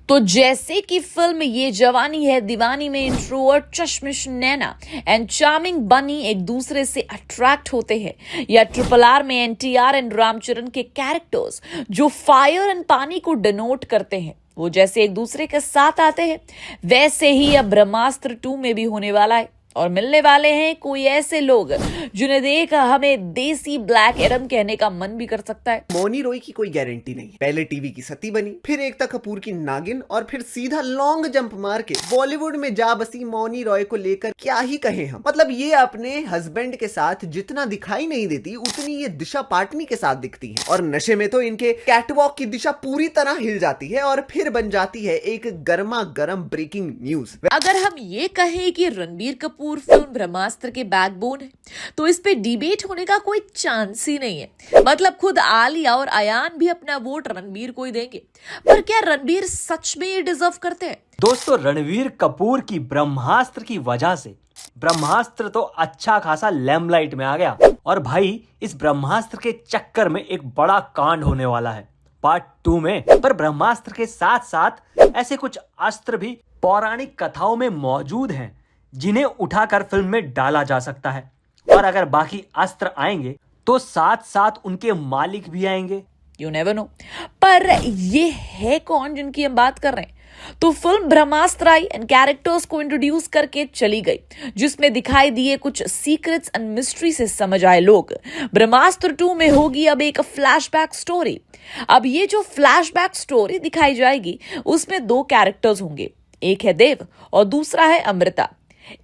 तो जैसे कि फिल्म ये जवानी है दीवानी में इंट्रोवर्ट चश्मिश नैना एंड चार्मिंग बनी एक दूसरे से अट्रैक्ट होते हैं, या RRR में NTR एंड रामचरण के कैरेक्टर्स जो फायर एंड पानी को डिनोट करते हैं वो जैसे एक दूसरे के साथ आते हैं, वैसे ही अब ब्रह्मास्त्र 2 में भी होने वाला है। और मिलने वाले हैं कोई ऐसे लोग जिन्हें देख हमें देसी ब्लैक एडम कहने का मन भी कर सकता है। मौनी रॉय की कोई गारंटी नहीं। पहले टीवी की सती बनी, फिर एकता कपूर की नागिन, और फिर सीधा लॉन्ग जंप मार के बॉलीवुड में जा बसी मौनी रॉय को लेकर क्या ही कहें हम। मतलब ये अपने हस्बैंड के साथ जितना दिखाई नहीं देती उतनी ये दिशा पाटनी के साथ दिखती है, और नशे में तो इनके कैटवॉक की दिशा पूरी तरह हिल जाती है और फिर बन जाती है एक गर्मा गर्म ब्रेकिंग न्यूज। अगर हम ये कहें कि रणबीर कपूर फिल्म ब्रह्मास्त्र के बैकबोन है तो इस पे डिबेट होने का कोई चांस ही नहीं है। मतलब खुद आलिया और अयान भी अपना वोट रणबीर को ही देंगे, पर क्या रणबीर सच में ये डिजर्व करते हैं? दोस्तों, रणबीर कपूर की ब्रह्मास्त्र की वजह से ब्रह्मास्त्र तो अच्छा खासा लैमलाइट में आ गया, और भाई इस ब्रह्मास्त्र के चक्कर में एक बड़ा कांड होने वाला है पार्ट 2 में। पर ब्रह्मास्त्र के साथ साथ ऐसे कुछ अस्त्र भी पौराणिक कथाओं में मौजूद हैं जिन्हें उठाकर फिल्म में डाला जा सकता है, और अगर बाकी अस्त्र आएंगे तो साथ साथ उनके मालिक भी आएंगे। You never know. पर ये है कौन जिनकी हम बात कर रहे हैं? तो film Brahmastra I and characters को इंट्रोड्यूस करके चली गई, जिसमें दिखाई दिए कुछ सीक्रेट्स एंड मिस्ट्री से समझ आए लोग। ब्रह्मास्त्र 2 में होगी अब एक फ्लैशबैक स्टोरी। अब ये जो फ्लैशबैक स्टोरी दिखाई जाएगी उसमें 2 कैरेक्टर्स होंगे, एक है देव और दूसरा है अमृता।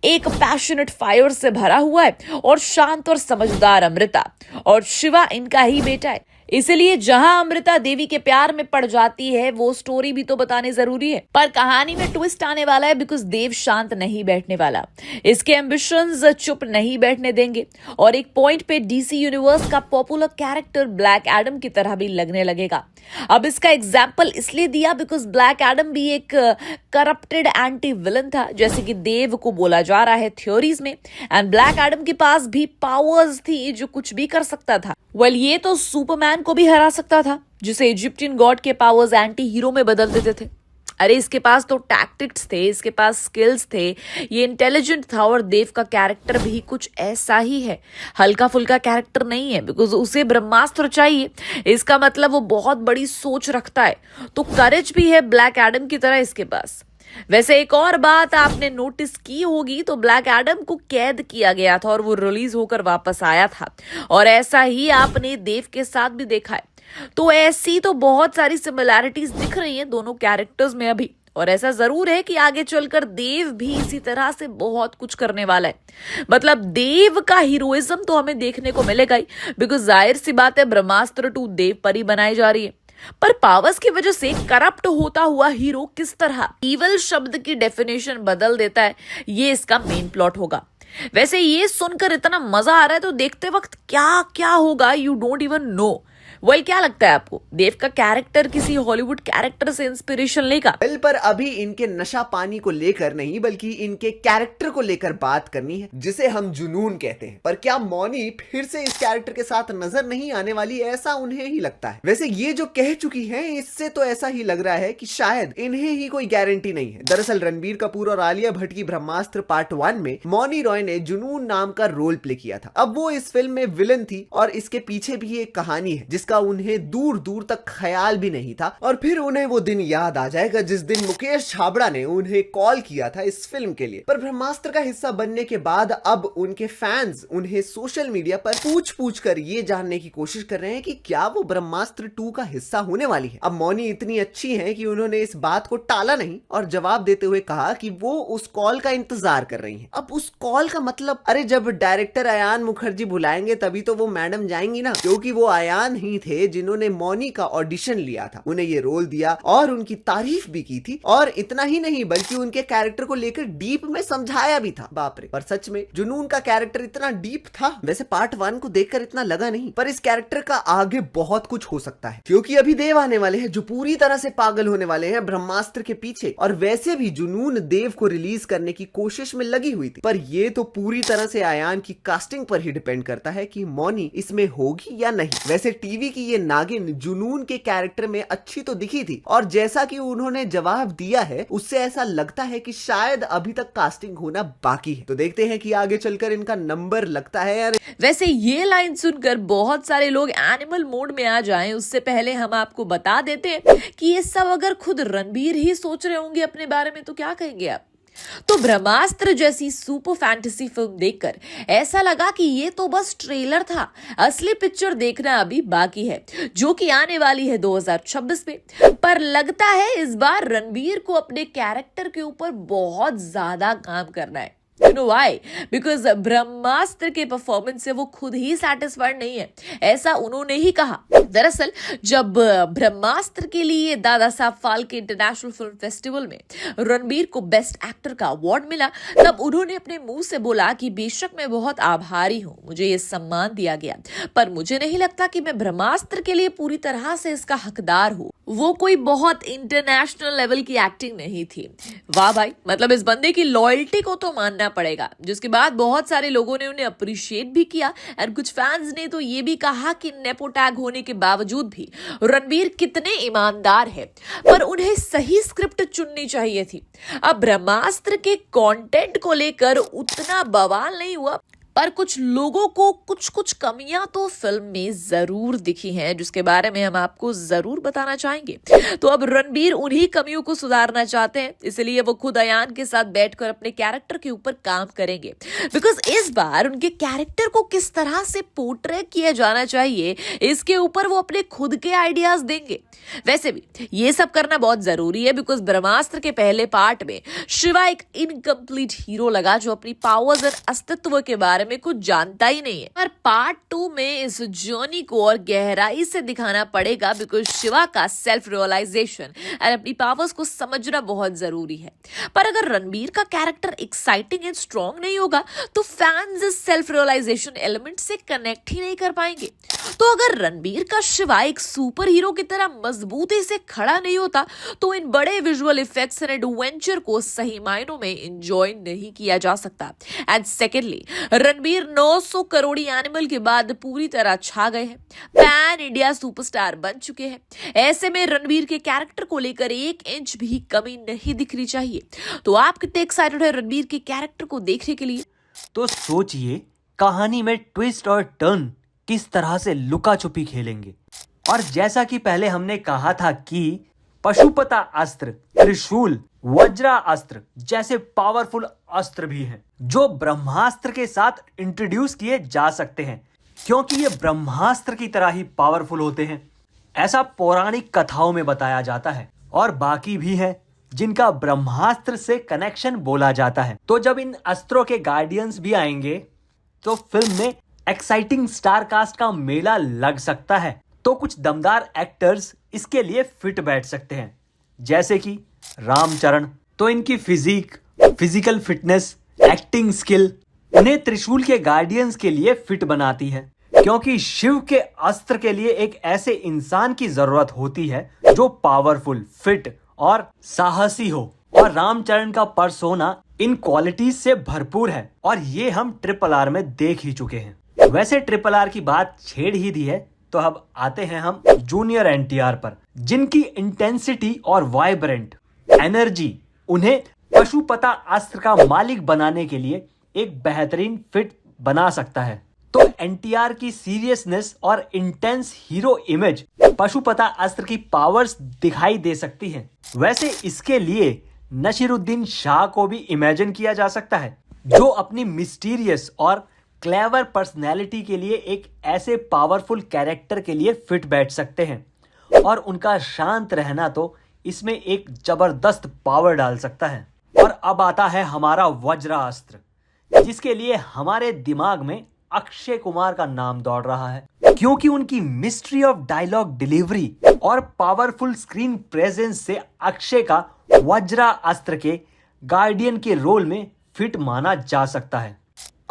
एक पैशनेट फायर से भरा हुआ है और शांत और समझदार अमृता, और शिवा इनका ही बेटा है। इसलिए जहां अमृता देवी के प्यार में पड़ जाती है वो स्टोरी भी तो बताने जरूरी है। पर कहानी में ट्विस्ट आने वाला है बिकॉज देव शांत नहीं बैठने वाला, इसके एम्बिशंस चुप नहीं बैठने देंगे, और एक पॉइंट पे DC यूनिवर्स का पॉपुलर कैरेक्टर ब्लैक एडम की तरह भी लगने लगेगा। अब इसका एग्जाम्पल इसलिए दिया बिकॉज ब्लैक एडम भी एक करप्टेड एंटी विलन था, जैसे कि देव को बोला जा रहा है थ्योरीज में, एंड ब्लैक एडम के पास भी पावर्स थी जो कुछ भी कर सकता था। वेल, ये तो सुपरमैन को भी हरा सकता था, जिसे इजिप्टियन गॉड के पावर्स एंटी हीरो में बदल देते थे। अरे इसके पास तो टैक्टिक्स थे, इसके पास स्किल्स थे, ये इंटेलिजेंट था, और देव का कैरेक्टर भी कुछ ऐसा ही है, हल्का फुल्का कैरेक्टर नहीं है। बिकॉज उसे ब्रह्मास्त्र चाहिए, इसका मतलब वो बहुत बड़ी सोच रखता है, तो करेज भी है ब्लैक एडम की तरह इसके पास। वैसे एक और बात आपने नोटिस की होगी तो ब्लैक एडम को कैद किया गया था और वो रिलीज होकर वापस आया था, और ऐसा ही आपने देव के साथ भी देखा है। तो ऐसी तो बहुत सारी सिमिलैरिटीज दिख रही हैं दोनों कैरेक्टर्स में अभी, और ऐसा जरूर है कि आगे चलकर देव भी इसी तरह से बहुत कुछ करने वाला है। मतलब देव का हीरोइज्म तो हमें देखने को मिलेगा ही, बिकॉज जाहिर सी बात है ब्रह्मास्त्र 2 देव पर ही बनाई जा रही है। पर पावर्स की वजह से करप्ट होता हुआ हीरो किस तरह इविल शब्द की डेफिनेशन बदल देता है, ये इसका मेन प्लॉट होगा। वैसे ये सुनकर इतना मजा आ रहा है तो देखते वक्त क्या क्या होगा you don't even know. Well, क्या लगता है आपको, देव का कैरेक्टर किसी हॉलीवुड कैरेक्टर से इंस्पिरेशन लेगा? वेल, पर अभी इनके नशा पानी को लेकर नहीं बल्कि इनके कैरेक्टर को लेकर बात करनी है, जिसे हम जुनून कहते हैं। पर क्या मौनी फिर से इस कैरेक्टर के साथ नजर नहीं आने वाली, ऐसा उन्हें ही लगता है? वैसे ये जो कह चुकी हैं इससे तो ऐसा ही लग रहा है कि शायद इन्हें ही कोई गारंटी नहीं है। दरअसल रणबीर कपूर और आलिया भट्ट की ब्रह्मास्त्र पार्ट 1 में मौनी रॉय ने जुनून नाम का रोल प्ले किया था। अब वो इस फिल्म में विलन थी, और इसके पीछे भी एक कहानी है जिसका उन्हें दूर दूर तक ख्याल भी नहीं था। और फिर उन्हें वो दिन याद आ जाएगा जिस दिन मुकेश छाबड़ा ने उन्हें कॉल किया था इस फिल्म के लिए। पर ब्रह्मास्त्र का हिस्सा बनने के बाद अब उनके फैंस उन्हें सोशल मीडिया पर पूछ कर ये जानने की कोशिश कर रहे हैं कि क्या वो ब्रह्मास्त्र 2 का हिस्सा होने वाली है। अब मौनी इतनी अच्छी है कि उन्होंने इस बात को टाला नहीं और जवाब देते हुए कहा कि वो उस कॉल का इंतजार कर रही हैं। अब उस कॉल का मतलब, अरे जब डायरेक्टर अयान मुखर्जी बुलाएंगे तभी तो वो मैडम जाएंगी ना, क्योंकि वो अयान ही थे जिन्होंने मौनी का ऑडिशन लिया था, उन्हें ये रोल दिया और उनकी तारीफ भी की थी। और इतना ही नहीं बल्कि उनके कैरेक्टर को लेकर डीप में समझाया भी था। बाप रे, पर सच में जुनून का कैरेक्टर इतना डीप था? वैसे पार्ट 1 को देखकर इतना लगा नहीं, पर इस कैरेक्टर का आगे बहुत कुछ हो सकता है, क्योंकि अभी देव आने वाले हैं जो पूरी तरह से पागल होने वाले हैं ब्रह्मास्त्र के पीछे। और वैसे भी जुनून देव को रिलीज करने की कोशिश में लगी हुई थी, पर ये तो पूरी तरह से अयान की कास्टिंग पर ही डिपेंड करता है कि मौनी इसमें होगी या नहीं। वैसे टीवी कि ये नागिन जुनून के कैरेक्टर में अच्छी तो दिखी थी, और जैसा कि उन्होंने जवाब दिया है उससे ऐसा लगता है कि शायद अभी तक कास्टिंग होना बाकी है। तो देखते हैं कि आगे चलकर इनका नंबर लगता है यार। वैसे ये लाइन सुनकर बहुत सारे लोग एनिमल मोड में आ जाएं, उससे पहले हम आपको बता देते हैं कि ये सब अगर खुद रणबीर ही सोच रहे होंगे अपने बारे में तो क्या कहेंगे आप। तो ब्रह्मास्त्र जैसी सुपर फैंटेसी फिल्म देखकर ऐसा लगा कि ये तो बस ट्रेलर था, असली पिक्चर देखना अभी बाकी है, जो कि आने वाली है 2026 में। पर लगता है इस बार रणबीर को अपने कैरेक्टर के ऊपर बहुत ज्यादा काम करना है। You know why? Because ब्रह्मास्त्र के परफॉर्मेंस से वो खुद ही सेटिस्फाइड नहीं है, ऐसा उन्होंने ही कहा। दरअसल जब ब्रह्मास्त्र के लिए Dada Saheb Phalke international film festival में रणबीर को बेस्ट एक्टर का अवार्ड मिला, तब उन्होंने अपने मुंह से बोला कि बेशक मैं बहुत आभारी हूं, मुझे ये सम्मान दिया गया, पर मुझे नहीं लगता कि मैं ब्रह्मास्त्र के लिए पूरी तरह से इसका हकदार हूं। वो कोई बहुत इंटरनेशनल लेवल की एक्टिंग नहीं थी। वाह भाई, मतलब इस बंदे की लॉयल्टी को तो मानना पड़ेगा। जिसके बाद बहुत सारे लोगों ने उन्हें अप्रिशिएट भी किया, और कुछ फैंस ने तो ये भी कहा कि नेपो टैग होने के बावजूद भी रणबीर कितने ईमानदार है, पर उन्हें सही स्क्रिप्ट चुननी चाहिए थी। अब ब्रह्मास्त्र के कंटेंट को लेकर उतना बवाल नहीं हुआ, पर कुछ लोगों को कुछ कमियां तो फिल्म में जरूर दिखी हैं, जिसके बारे में हम आपको जरूर बताना चाहेंगे। तो अब रणबीर उन्हीं कमियों को सुधारना चाहते हैं, इसलिए वो खुद अयान के साथ बैठकर अपने कैरेक्टर के ऊपर काम करेंगे। बिकॉज इस बार उनके कैरेक्टर को किस तरह से पोर्ट्रे किया जाना चाहिए, इसके ऊपर वो अपने खुद के आइडियाज देंगे। वैसे भी ये सब करना बहुत जरूरी है, बिकॉज ब्रह्मास्त्र के पहले पार्ट में शिवा एक इनकम्प्लीट हीरो लगा, जो अपनी पावर्स और अस्तित्व के बारे में कुछ जानता ही नहीं है। पर पार्ट 2 में इस जर्नी को और गहराई से दिखाना पड़ेगा, बिकॉज शिवा का सेल्फ रियलाइजेशन और अपनी पावर्स को समझना बहुत जरूरी है। पर अगर रणबीर का कैरेक्टर एक्साइटिंग एंड स्ट्रॉन्ग नहीं होगा, तो फैंस इस सेल्फ रियलाइजेशन एलिमेंट से कनेक्ट ही नहीं कर पाएंगे। तो अगर रणबीर का शिवा एक सुपर हीरो की तरह मजबूती से खड़ा नहीं होता, तो इन बड़े विजुअल इफेक्ट्स एंड एडवेंचर को सही मायनों में एंजॉय नहीं किया जा सकता। And secondly, Ranbir 900 Karori animal के बाद पूरी तरह छा गए हैं, पैन इंडिया सुपरस्टार बन चुके हैं। ऐसे में रणबीर के कैरेक्टर को लेकर 1 इंच भी कमी नहीं दिखनी चाहिए। तो आप कितने एक्साइटेड है रणबीर के कैरेक्टर को देखने के लिए? तो सोचिए, कहानी में ट्विस्ट और टर्न किस तरह से लुका छुपी खेलेंगे। और जैसा कि पहले हमने कहा था कि पशुपता अस्त्र, त्रिशूल, वज्रा अस्त्र जैसे पावरफुल अस्त्र भी हैं, जो ब्रह्मास्त्र के साथ इंट्रोड्यूस किए जा सकते हैं, क्योंकि ये ब्रह्मास्त्र की तरह ही पावरफुल होते हैं, ऐसा पौराणिक कथाओं में बताया जाता है। और बाकी भी हैं जिनका ब्रह्मास्त्र से कनेक्शन बोला जाता है। तो जब इन अस्त्रों के गार्डियंस भी आएंगे, तो फिल्म में एक्साइटिंग स्टार कास्ट का मेला लग सकता है। तो कुछ दमदार एक्टर्स इसके लिए फिट बैठ सकते हैं, जैसे कि रामचरण। तो इनकी फिजिकल फिटनेस, एक्टिंग स्किल उन्हें त्रिशूल के गार्डियंस के लिए फिट बनाती है, क्योंकि शिव के अस्त्र के लिए एक ऐसे इंसान की जरूरत होती है जो पावरफुल, फिट और साहसी हो। और रामचरण का पर्सोना इन क्वालिटीज से भरपूर है, और ये हम RRR में देख ही चुके हैं। वैसे RRR की बात छेड़ ही दी है, तो अब आते हैं हम जूनियर NTR पर, जिनकी इंटेंसिटी और वाइब्रेंट एनर्जी उन्हें पशुपता अस्त्र का मालिक बनाने के लिए एक बेहतरीन फिट बना सकता है। तो NTR की सीरियसनेस और इंटेंस हीरो इमेज पशुपता अस्त्र की पावर्स दिखाई दे सकती हैं। वैसे इसके लिए नसीरुद्दीन शाह को भी इमेजिन किया जा सकता है, जो अपनी मिस्टीरियस और क्लेवर पर्सनैलिटी के लिए एक ऐसे पावरफुल कैरेक्टर के लिए फिट बैठ सकते हैं, और उनका शांत रहना तो इसमें एक जबरदस्त पावर डाल सकता है। और अब आता है हमारा वज्रा अस्त्र, जिसके लिए हमारे दिमाग में अक्षय कुमार का नाम दौड़ रहा है, क्योंकि उनकी मिस्ट्री ऑफ डायलॉग डिलीवरी और पावरफुल स्क्रीन प्रेजेंस से अक्षय का वज्रा अस्त्र के गार्डियन के रोल में फिट माना जा सकता है।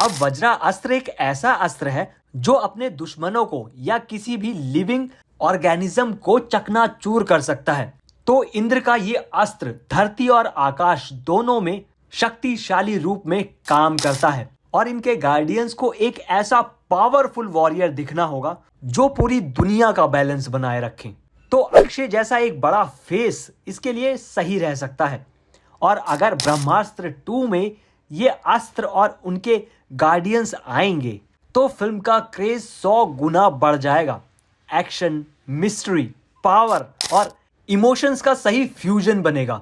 अब वज्रा अस्त्र एक ऐसा अस्त्र है जो अपने दुश्मनों को या किसी भी लिविंग ऑर्गेनिज्म को चकनाचूर कर सकता है। तो इंद्र का ये अस्त्र धरती और आकाश दोनों में शक्तिशाली रूप में काम करता है, और इनके गार्डियंस को एक ऐसा पावरफुल वॉरियर दिखना होगा जो पूरी दुनिया का बैलेंस बनाए रखें। तो अक्षय जैसा एक बड़ा फेस इसके लिए सही रह सकता है। और अगर ब्रह्मास्त्र 2 में ये अस्त्र और उनके गार्डियंस आएंगे तो फिल्म का क्रेज 100 गुना बढ़ जाएगा। एक्शन, मिस्ट्री, पावर और इमोशंस का सही फ्यूजन बनेगा।